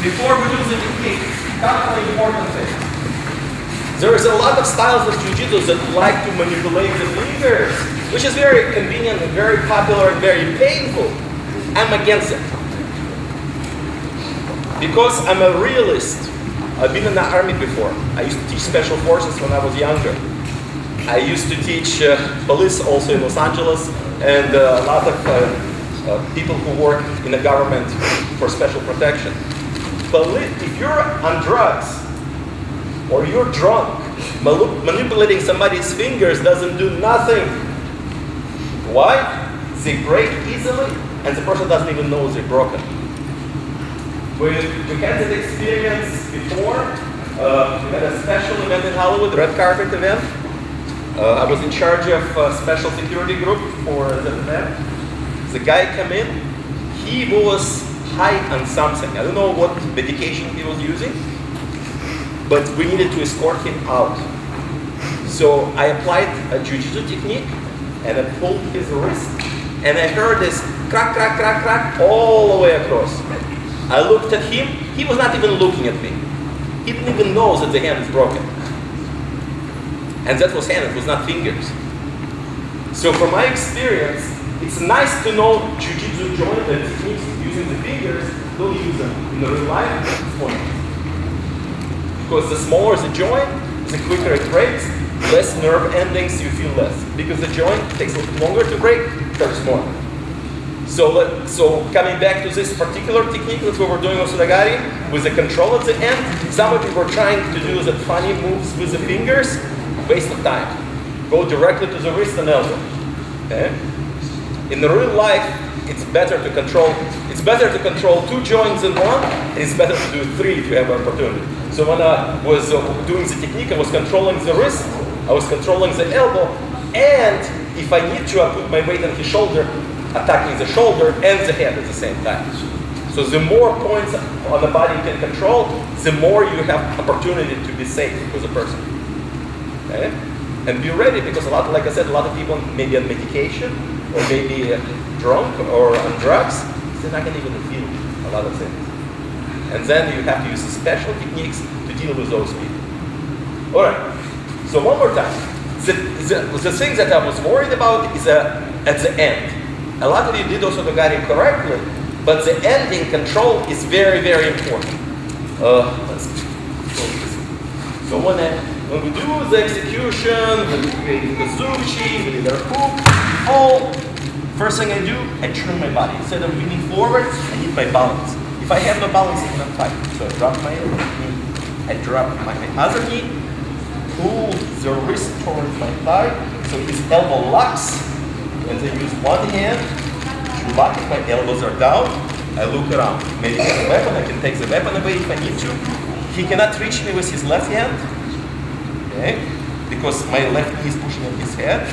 before we do the technique, a couple of important things. There is a lot of styles of jiu-jitsu that like to manipulate the fingers, which is very convenient and very popular and very painful. I'm against it. Because I'm a realist. I've been in the army before. I used to teach special forces when I was younger. I used to teach police also in Los Angeles, and a lot of people who work in the government for special protection. But if you're on drugs, or you're drunk, manipulating somebody's fingers doesn't do nothing. Why? They break easily, and the person doesn't even know they're broken. We had that experience before. We had a special event in Hollywood, red carpet event. I was in charge of a special security group for the event. The guy came in, he was high on something. I don't know what medication he was using, but we needed to escort him out. So I applied a jiu-jitsu technique, and I pulled his wrist, and I heard this crack, crack, crack, crack all the way across. I looked at him, he was not even looking at me. He didn't even know that the hand is broken. And that was hand, it was not fingers. So from my experience, it's nice to know jiu-jitsu joint and techniques using the fingers, don't use them in the real life, it's pointless. Because the smaller the joint, the quicker it breaks, less nerve endings, you feel less. Because the joint takes a little longer to break, it hurts more. So coming back to this particular technique that we were doing with Sudagari, with the control at the end, some of you were trying to do the funny moves with the fingers, waste of time. Go directly to the wrist and elbow. Okay? In the real life, it's better to control two joints in one, and it's better to do three if you have an opportunity. So when I was doing the technique, I was controlling the wrist, I was controlling the elbow, and if I need to, I put my weight on his shoulder, attacking the shoulder and the head at the same time. So the more points on the body you can control, the more you have opportunity to be safe with the person. Okay? And be ready, because like I said, a lot of people may be on medication, or maybe drunk or on drugs, they're not going to even feel a lot of things. And then you have to use special techniques to deal with those people. All right, so one more time. The thing that I was worried about is at the end. A lot of you did also got it correctly, but the ending control is very, very important. So when we do the execution, when we create the zuchi, we do our hook, first thing I do, I turn my body. Instead of leaning forward, I need my balance. If I have no balance, I cannot fight. So I drop my knee, I drop my other knee, pull the wrist towards my thigh, so his elbow locks, and then use one hand to lock if my elbows are down. I look around. Maybe I have a weapon, I can take the weapon away if I need to. He cannot reach me with his left hand, okay? Because my left knee is pushing on his head.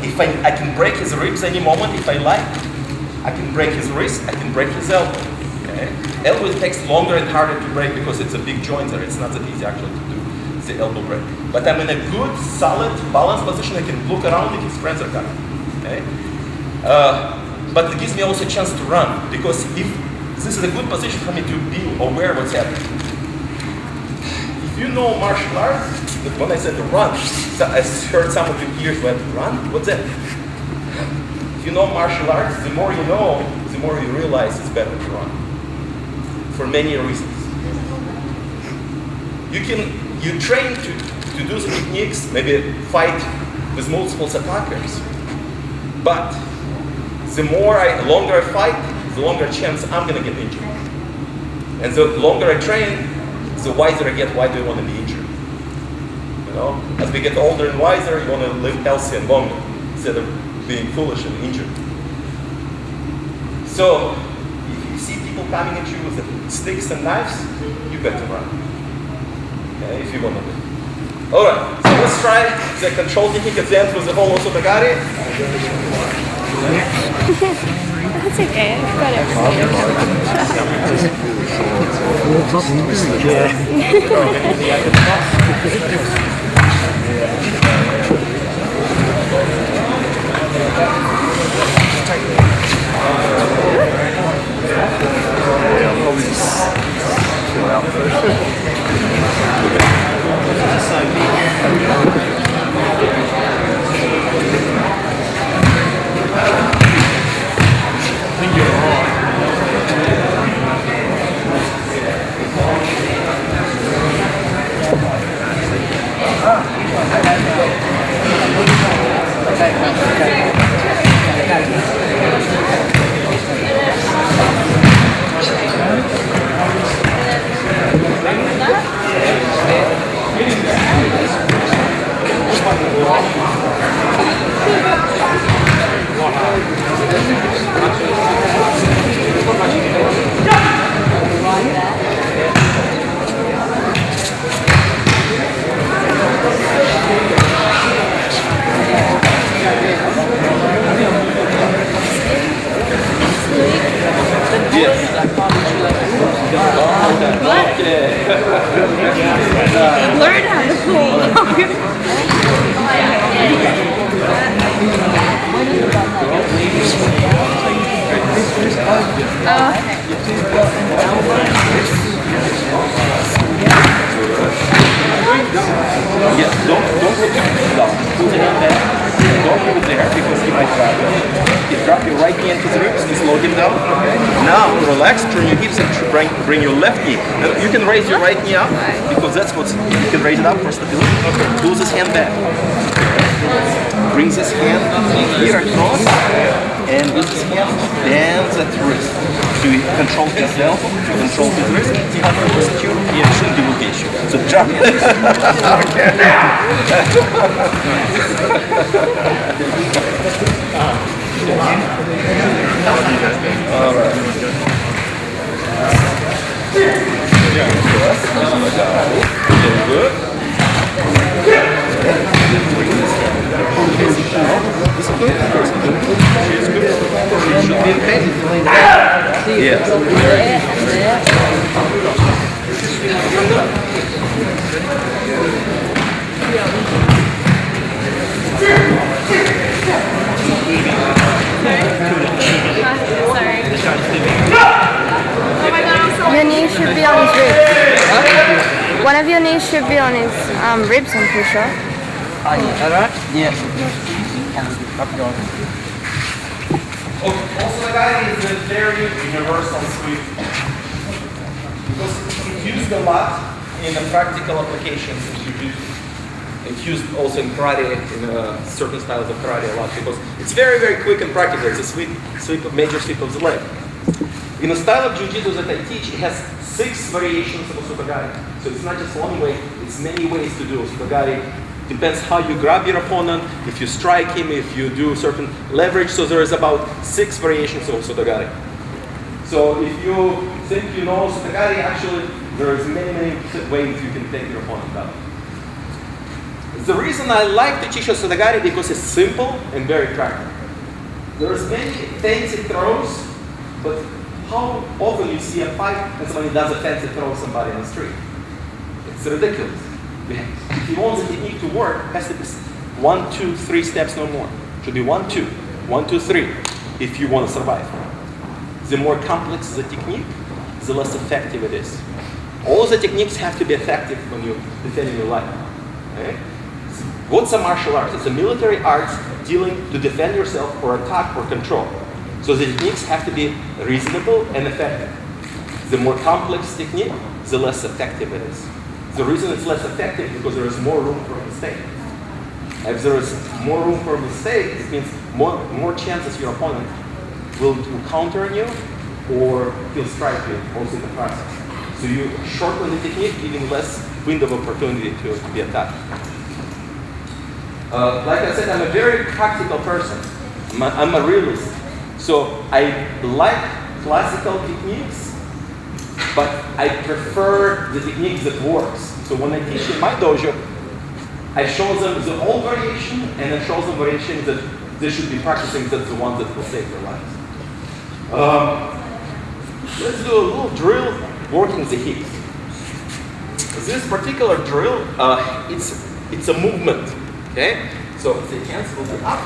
If I can break his ribs any moment if I like. I can break his wrist, I can break his elbow. Okay? Elbow takes longer and harder to break because it's a big joint there. It's not that easy actually to do the elbow break. But I'm in a good, solid, balanced position. I can look around if his friends are coming. Okay? But it gives me also a chance to run, because if this is a good position for me to be aware of what's happening. If you know martial arts, when I said to run, so I heard some of your peers went, run? What's that? If you know martial arts, the more you know, the more you realize it's better to run. For many reasons. You train to do the techniques, maybe fight with multiple attackers. But the longer I fight, the longer chance I'm going to get injured. And the longer I train, the wiser I get. Why do you want to be injured? You know, as we get older and wiser, you want to live healthy and longer instead of being foolish and injured. So, if you see people coming at you with sticks and knives, you better run. Okay, if you want to live. All right, so let's try the control technique at the end with the whole Osotagari. That's okay, I've got it. Learn how to pull. Yes, don't put your hand down. Put your hand there. Don't put it there because he might drop you. You drop your right knee into the ribs, you slow him down. Now relax, turn your hips and bring your left knee. You can raise your right knee up because that's what you can raise it up for stability. Pull this hand back. Bring this hand here across and with this hand bend that wrist. So you control his elbow, control his wrist. See how he pushes you? Yeah, it shouldn't delegate you. So jump. All right. Very good. This is good. She's good. She should be in pain. Yes. Your knee should be on his ribs. One of your knees should be on his ribs, I'm pretty sure. Alright? Yeah. Also, the guy is a very universal sweep because it's used a lot in the practical applications in jiu-jitsu. It's used also in karate, in certain styles of karate a lot because it's very, very quick and practical. It's a sweep, major sweep of the leg. In the style of jiu-jitsu that I teach, it has 6 variations of osotogari. So it's not just one way, it's many ways to do osotogari. Depends how you grab your opponent, if you strike him, if you do certain leverage. So there is about 6 variations of osotogari. So if you think you know osotogari, actually there is many ways you can take your opponent down. The reason I like to teach osotogari because it's simple and very practical. There's many fancy throws, but how often you see a fight and somebody does a fancy throw at somebody on the street? It's ridiculous. If you want the technique to work, it has to be 1, 2, 3 steps, no more. It should be 1, 2, 1, 2, 3, if you want to survive. The more complex the technique, the less effective it is. All the techniques have to be effective when you're defending your life. Okay? What's a martial art? It's a military art dealing to defend yourself or attack or control. So the techniques have to be reasonable and effective. The more complex technique, the less effective it is. The reason it's less effective is because there is more room for mistake. If there is more room for mistake, it means more chances your opponent will counter on you or he'll strike you also in the process. So you shorten the technique, giving less window of opportunity to be attacked. Like I said, I'm a very practical person. I'm a realist. So I like classical techniques, but I prefer the techniques that works. So when I teach in my dojo, I show them the old variation and I show them variations that they should be practicing. That's the ones that will save their lives. Let's do a little drill working the hips. This particular drill, it's a movement. Okay, so the hands will be up.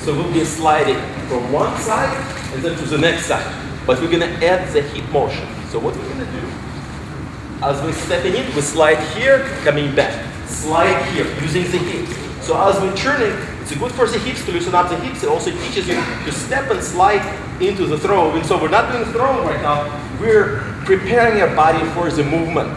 So we'll be sliding from one side and then to the next side. But we're going to add the hip motion. So what we're going to do, As we're stepping in, we slide here, coming back. Slide here, using the hips. So as we're turning, it's good for the hips to loosen up the hips. It also teaches you to step and slide into the throw. And so we're not doing throwing right now. We're preparing our body for the movement.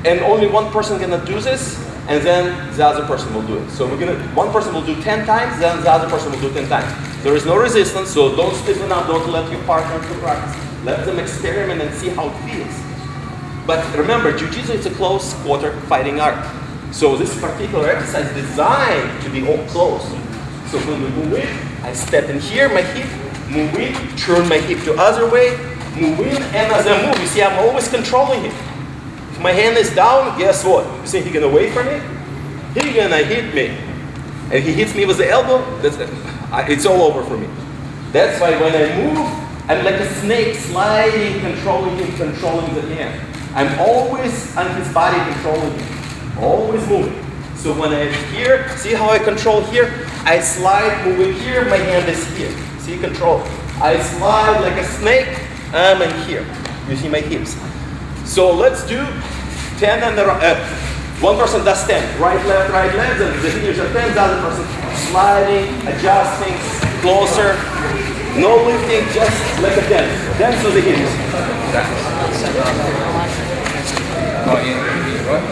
And only one person gonna do this, and then the other person will do it. So one person will do 10 times, then the other person will do 10 times. There is no resistance, so don't stiffen up, don't let your partner to practice. Let them experiment and see how it feels. But remember, jiu-jitsu is a close quarter fighting art. So this particular exercise is designed to be all close. So when we move in, I step in here, my hip, move in, turn my hip to other way, move in, and as I move, you see I'm always controlling him. If my hand is down, guess what? You see he gonna wait for me? He gonna hit me. And he hits me with the elbow, it's all over for me. That's why when I move, I'm like a snake sliding, controlling him, controlling the hand. I'm always on his body controlling him. Always moving. So when I'm here, see how I control here? I slide, moving here, my hand is here. See, control. I slide like a snake, I'm in here. You see my hips. So let's do 10 and one person does 10. Right, left, and the fingers are 10, the other person sliding, adjusting, closer. No lifting, just like a dance. Dance to the hips. Oh, in what?